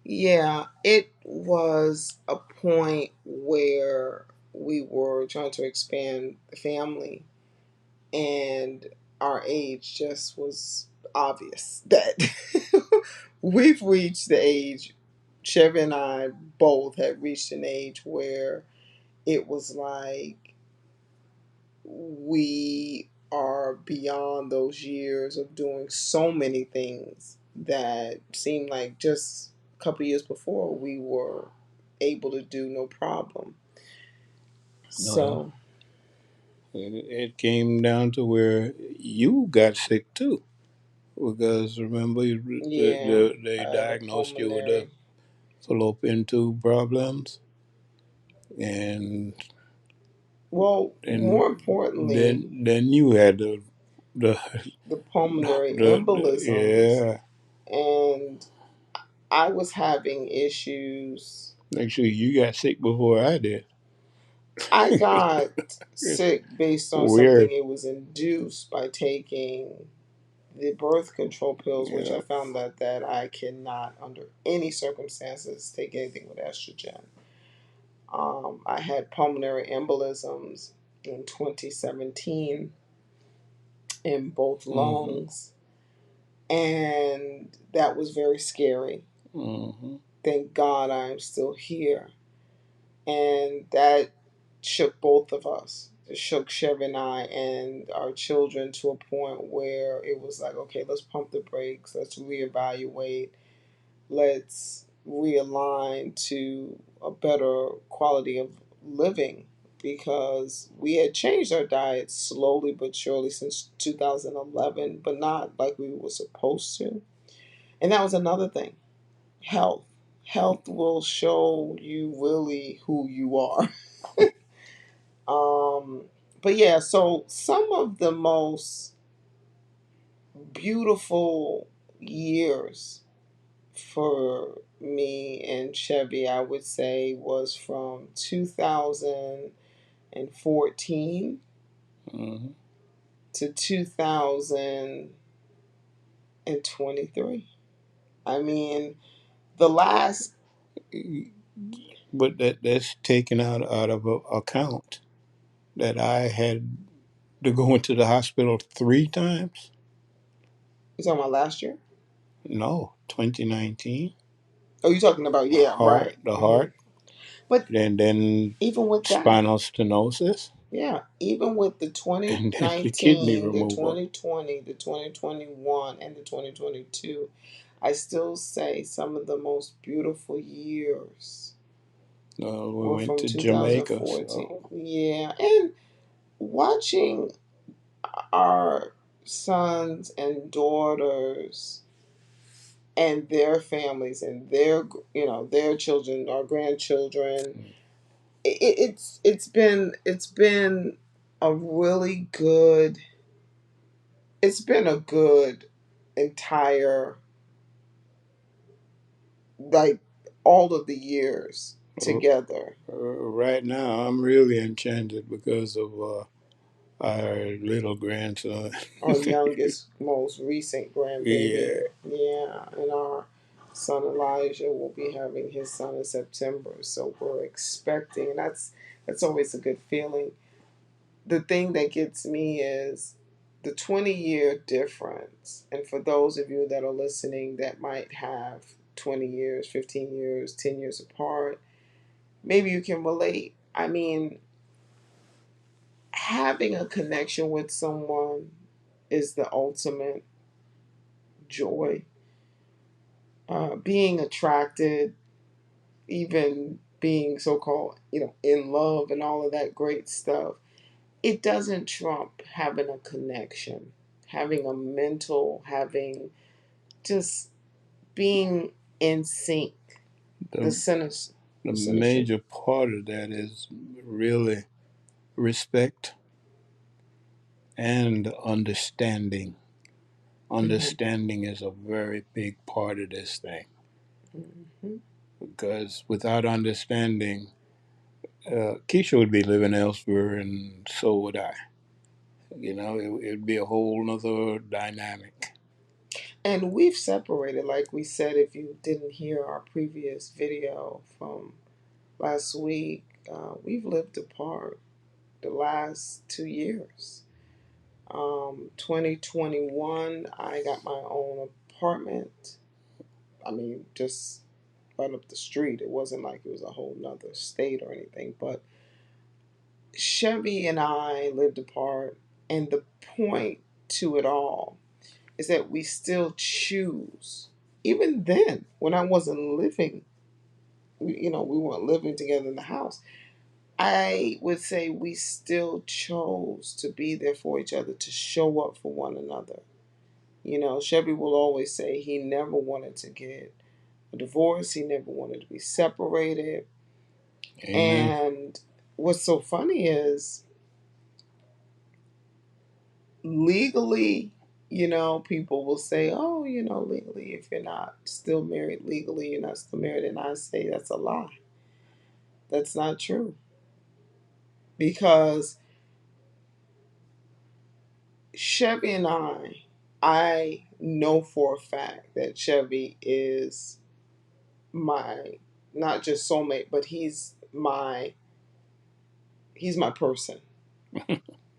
Yeah, it was a point where we were trying to expand the family, and our age just was obvious that we've reached the age, Chevy and I both had reached an age where it was like we are beyond those years of doing so many things that seemed like just a couple years before we were able to do no problem. Uh, So, it came down to where you got sick too, because remember yeah, they I have a diagnosed you with the pulmonary. fallopian tube problems, and Well, and more importantly, then you had the the pulmonary the embolisms, yeah. and I was having issues. Make sure you got sick before I did. I got It's sick based on something. weird. It was induced by taking the birth control pills, which Yeah. I found that I cannot, under any circumstances, take anything with estrogen. I had pulmonary embolisms in 2017 in both Mm-hmm. lungs, and that was very scary. Mm-hmm. Thank God I'm still here. And that shook both of us. It shook Chevy and I and our children to a point where it was like, okay, let's pump the brakes, let's reevaluate, let's realign to a better quality of living, because we had changed our diet slowly but surely since 2011, but not like we were supposed to. And that was another thing. Health. Health will show you really who you are. Um, but yeah, so some of the most beautiful years for me and Chevy, I would say, was from 2014 Mm-hmm. to 2023. I mean, the last, But that's taken out of account that I had to go into the hospital 3 times. you talking about last year? No, 2019. Oh, you talking about, yeah, Heart, right. the heart, But and then even with that, spinal stenosis, yeah, even with the and then the kidney 2019, the removal. 2020, the 2021, and the 2022, I still say some of the most beautiful years We were went from to Jamaica, 2014. so Yeah, and watching our sons and daughters and their families and their, their children, our grandchildren, it's been a really good, it's been a good entire, like, all of the years uh, together. right now I'm really enchanted because of our little grandson. Our youngest, most recent grandbaby, Yeah. yeah, and our son Elijah will be having his son in September. So we're expecting, and that's always a good feeling. The thing that gets me is the 20-year difference. And for those of you that are listening that might have 20 years, 15 years, 10 years apart, maybe you can relate. I mean, having a connection with someone is the ultimate joy. Being attracted, even being so called, in love and all of that great stuff, it doesn't trump having a connection, having a mental, having just being in sync. The The the synergy. major part of that is really respect and understanding. Hmm. Understanding is a very big part of this thing, Hmm. because without understanding, Keisha would be living elsewhere, and so would I. It'd be a whole nother dynamic. And we've separated, like we said, if you didn't hear our previous video from last week, we've lived apart the last 2 years. 2021, I got my own apartment. I mean, just right up the street. It wasn't like it was a whole nother state or anything, but Chevy and I lived apart. And the point to it all is that we still choose. Even then, when I wasn't living, we weren't living together in the house. I would say we still chose to be there for each other, to show up for one another. Chevy will always say he never wanted to get a divorce, he never wanted to be separated. Amen. And what's so funny is legally, people will say, oh, legally, if you're not still married, legally, you're not still married. And I say that's a lie. That's not true. Because Chevy and I know for a fact that Chevy is my, not just soulmate, but he's my person.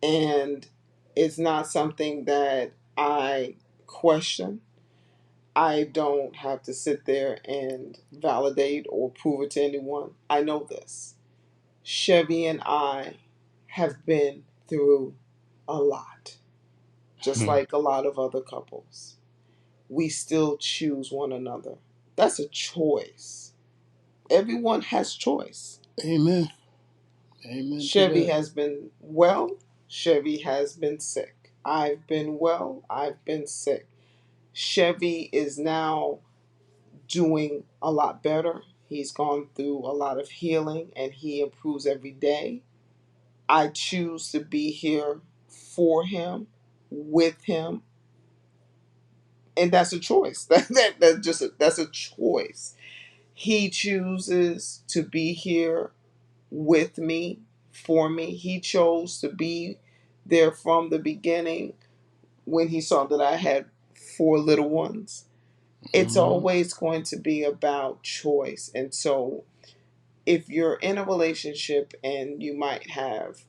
And it's not something that I question. I don't have to sit there and validate or prove it to anyone. I know this. Chevy and I have been through a lot, just like a lot of other couples. We still choose one another. That's a choice. Everyone has choice. Amen. Amen to Chevy that. has been well, Chevy has been sick. I've been well, I've been sick. Chevy is now doing a lot better. He's gone through a lot of healing and he improves every day. I choose to be here for him, with him, and that's a choice. That's a choice. He chooses to be here with me, for me. He chose to be there from the beginning when he saw that I had four little ones. It's Hmm. always going to be about choice. And so if you're in a relationship and you might have,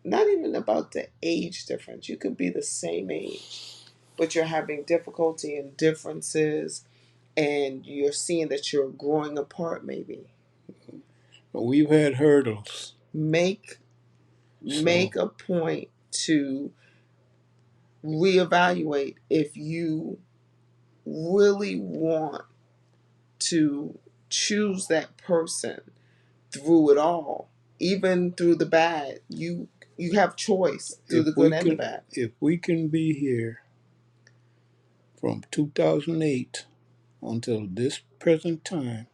not even about the age difference, you could be the same age, but you're having difficulty and differences and you're seeing that you're growing apart, maybe We've had hurdles. make So make a point to reevaluate if you really want to choose that person through it all, even through the bad. You have choice through if the good we and the can bad. if we can be here from 2008 until this present time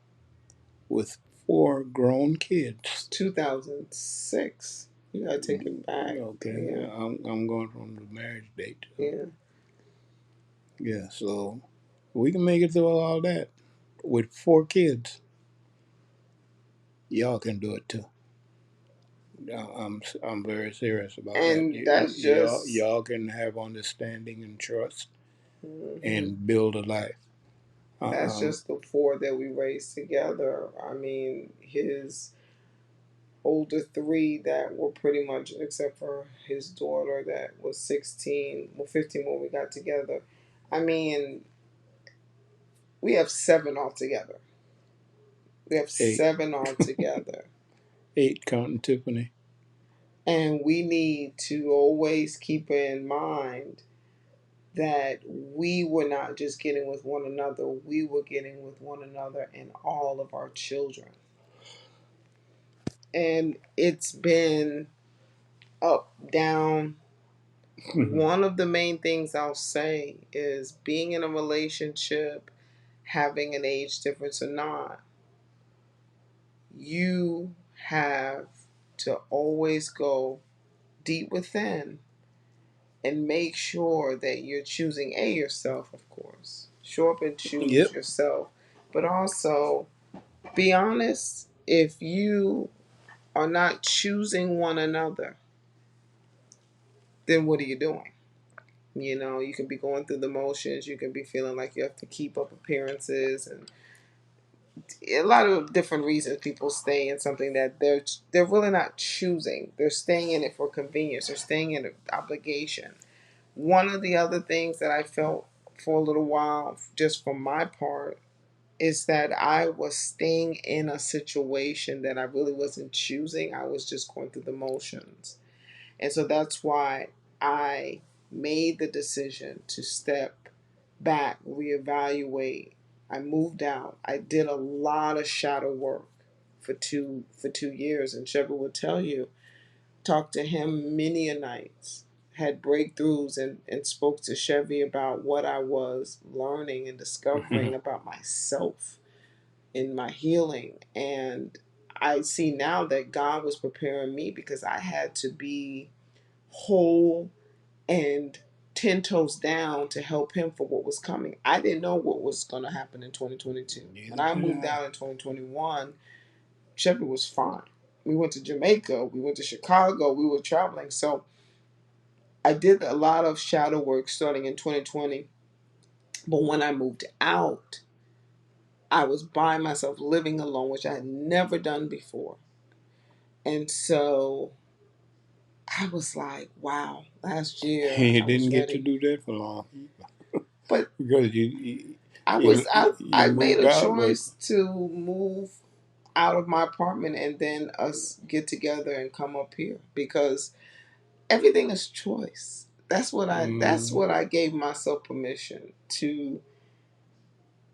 with four grown It's kids. 2006. You gotta take it back. Okay, Yeah, I'm going from the marriage date. yeah. Yeah, so we can make it through all that with four kids. Y'all can do it too. I'm very serious about that. And that's just Y'all can have understanding and trust mhm. and build a life. That's Um, just the four that we raised together. I mean, his older three that were pretty much, except for his daughter that was 16, well, 15 when we got together. I mean, we have seven altogether. We have eight, seven altogether. eight counting Tiffany. And we need to always keep in mind that we were not just getting with one another, we were getting with one another and all of our children. And it's been up, down. One of the main things I'll say is being in a relationship, having an age difference or not, you have to always go deep within and make sure that you're choosing yourself, of course. Show up and choose Yep. yourself, but also be honest. If you are not choosing one another, then what are you doing? You can be going through the motions. You can be feeling like you have to keep up appearances, and a lot of different reasons people stay in something that they're really not choosing. They're staying in it for convenience. They're staying in an obligation. One of the other things that I felt for a little while, just from my part, is that I was staying in a situation that I really wasn't choosing. I was just going through the motions. And so that's why I made the decision to step back, reevaluate. I moved out. I did a lot of shadow work for 2 years, and Trevor will tell you, talked to him many a nights, had breakthroughs, and spoke to Chevy about what I was learning and discovering about myself in my healing. And I see now that God was preparing me because I had to be whole and 10 toes down to help him for what was coming. I didn't know what was going to happen in 2022. When Neither I did moved I. out in 2021, Chevy was fine. We went to Jamaica, we went to Chicago, we were traveling. So I did a lot of shadow work starting in 2020. But when I moved out, I was by myself living alone, which I had never done before. And so I was like, wow, last year You I was didn't get to ready. do that for long But because I you, was you I made moved a out, but choice to move out of my apartment and then us get together and come up here because everything is choice. That's mm, what I gave myself permission to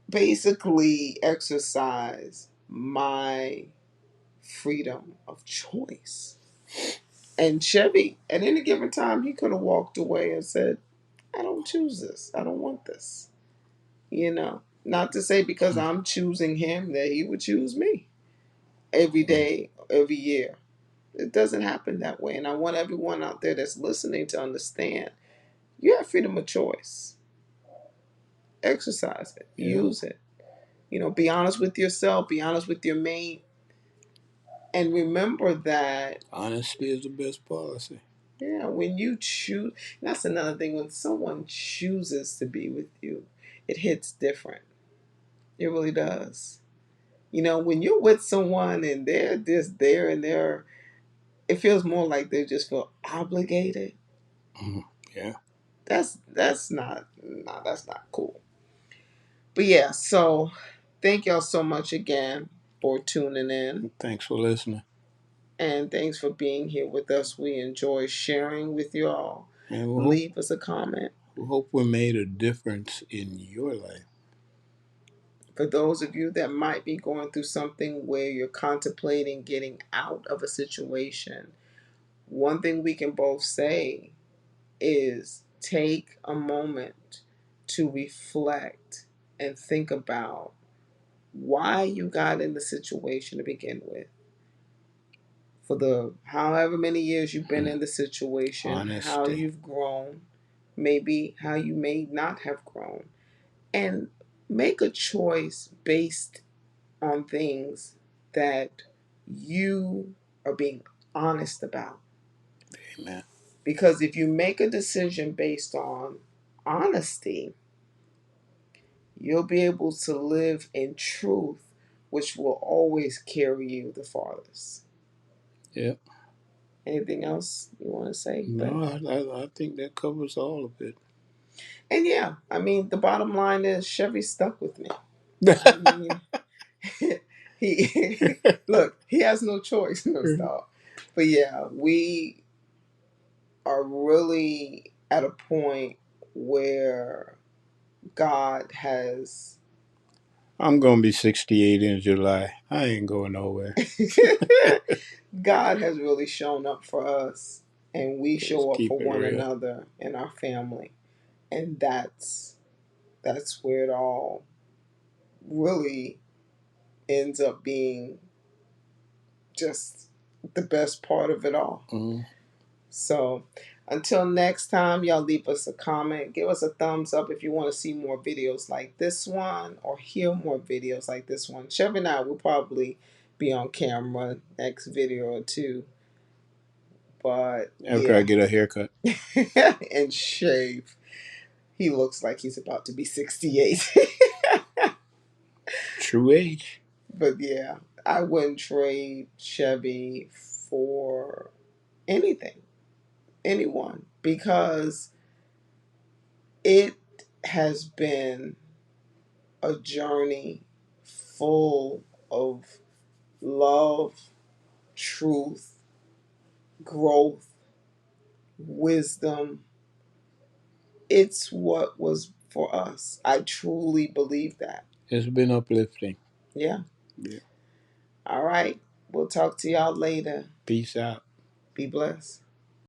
basically exercise my freedom of choice. And Chevy, at any given time, he could have walked away and said, I don't choose this. I don't want this. Not to say because I'm choosing him that he would choose me every day, every year. It doesn't happen that way. And I want everyone out there that's listening to understand you have freedom of choice. Exercise it, yeah, use it. Be honest with yourself, be honest with your mate, and remember that, honesty is the best policy. yeah, when you choose, that's another thing, when someone chooses to be with you, it hits different. It really does. When you're with someone and they're just there and it feels more like they just feel obligated. Mm, yeah, That's not cool. But yeah, so thank y'all so much again for tuning in, thanks for listening, and thanks for being here with us. We enjoy sharing with y'all. and Leave us a comment. we hope we made a difference in your life. For those of you that might be going through something where you're contemplating getting out of a situation, one thing we can both say is take a moment to reflect and think about why you got in the situation to begin with. For the however many years you've been in the situation, how Honesty. you've grown, maybe how you may not have grown, and make a choice based on things that you are being honest about. Amen. Because if you make a decision based on honesty, you'll be able to live in truth, which will always carry you the farthest. Yep. Anything else you want to say? But No, I think that covers all of it. and yeah, I mean the bottom line is Chevy stuck with me. I mean, he look, he has no choice, no stop. But yeah, we are really at a point where God has I'm gonna be 68 in July. I ain't going nowhere. God has really shown up for us, and we Just show up keep for it one real. another and our family. And that's where it all really ends up being just the best part of it all. Mm. So until next time, y'all leave us a comment. Give us a thumbs up if you want to see more videos like this one or hear more videos like this one. Chevy and I will probably be on camera next video or two. But After I yeah. get a haircut. And shave. He looks like he's about to be 68. True age. But yeah, I wouldn't trade Chevy for anything, anyone, because it has been a journey full of love, truth, growth, wisdom. It's what was for us. I truly believe that. It's been uplifting. Yeah. Yeah. All right. We'll talk to y'all later. Peace out. Be blessed.